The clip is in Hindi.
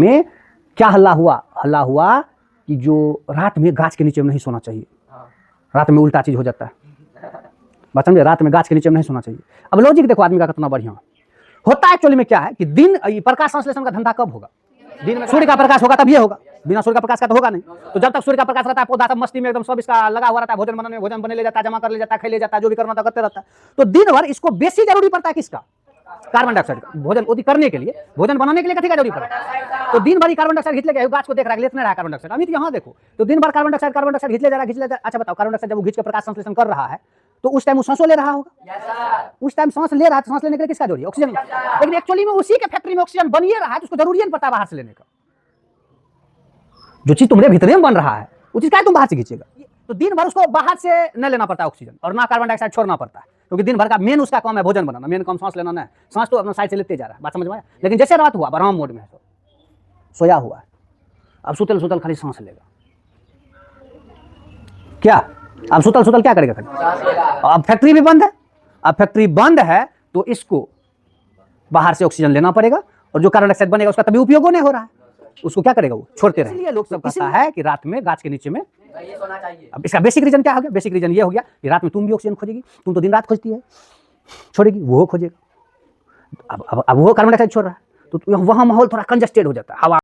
में क्या हल्ला हुआ? हल्ला हुआ कि जो रात में गाछ के नीचे में नहीं सोना चाहिए। रात में उल्टा चीज हो जाता है, बात समझे? रात में गाछ के नीचे में नहीं सोना चाहिए। अब लॉजिक देखो आदमी का कितना बढ़िया होता है। एक्चुअली में क्या है कि दिन प्रकाश संश्लेषण का धंधा कब होगा? दिन में सूर्य का प्रकाश होगा तब ये होगा, बिना सूर्य का प्रकाश का तो होगा नहीं। तो जब तक सूर्य का प्रकाश रहता है पौधा सब मस्ती में एकदम सब इसका लगा हुआ रहता है, भोजन बनाने में भोजन बने ले जाता है, जमा कर ले जाता है, खाई ले जाता है, जो भी करना था करते रहता है। तो दिन भर इसको बेसी जरूरी पड़ता है किसका? कार्बन डाइऑक्साइड का। भोजन उदी करने के लिए, भोजन बनाने के लिए कथी का जरूरी पड़ता है? तो दिन भर कार्बन डाइऑक्साइड खींच ले, गाछ को देख रहा है लेतना रहा कार्बन डाइऑक्साइड। अमित यहाँ देखो, तो दिन भर कार्बन डाइऑक्साइड खींच ले जा रहा है। अच्छा बताओ, कार्बन डाइऑक्साइड जब वो खींच के प्रकाश संश्लेषण कर रहा है तो उस टाइम वो सांसों ले रहा होगा? उस टाइम सांस ले रहा है, सांस लेने के लिए किसका जरूरी है? ऑक्सीजन। लेकिन एक्चुअली में उसी के फैक्ट्री में ऑक्सीजन बन ही रहा है, तो उसको जरूरी नहीं पड़ता बाहर से लेने का। जो चीज तुम्हारे भीतर में बन रहा है वो चीज क्या तुम बाहर से खींचेगा? तो दिन भर उसको बाहर से न लेना पड़ता ऑक्सीजन और ना कार्बन डाइऑक्साइड छोड़ना पड़ता है, क्योंकि दिन भर का मेन उसका काम है भोजन बनाना, मेन काम सांस लेना नहीं। सांस तो अपना साइड से लेते जा रहा है, बात समझ में आया? लेकिन जैसे रात हुआ आराम मोड में है, तो सोया हुआ है, अब सुतल सुतल खाली सांस लेगा। क्या अब सुतल सुतल क्या करेगा खाली? अब फैक्ट्री भी बंद है, अब फैक्ट्री बंद है तो इसको बाहर से ऑक्सीजन लेना पड़ेगा, और जो कार्बन डाइऑक्साइड बनेगा उसका तभी उपयोग नहीं हो रहा है, उसको क्या करेगा? वो छोड़ते रहे। इसलिए लोग सब कहता है कि रात में गाछ के नीचे में सोना चाहिए। अब इसका बेसिक रीजन क्या हो गया? बेसिक रीजन ये हो गया कि रात में तुम भी ऑक्सीजन खोजेगी, तुम तो दिन रात खोजती है, छोड़ेगी वो खोजेगा। अब वो कार्बन डाइऑक्साइड छोड़ रहा है तो वहां माहौल थोड़ा कंजस्टेड हो जाता है, हवा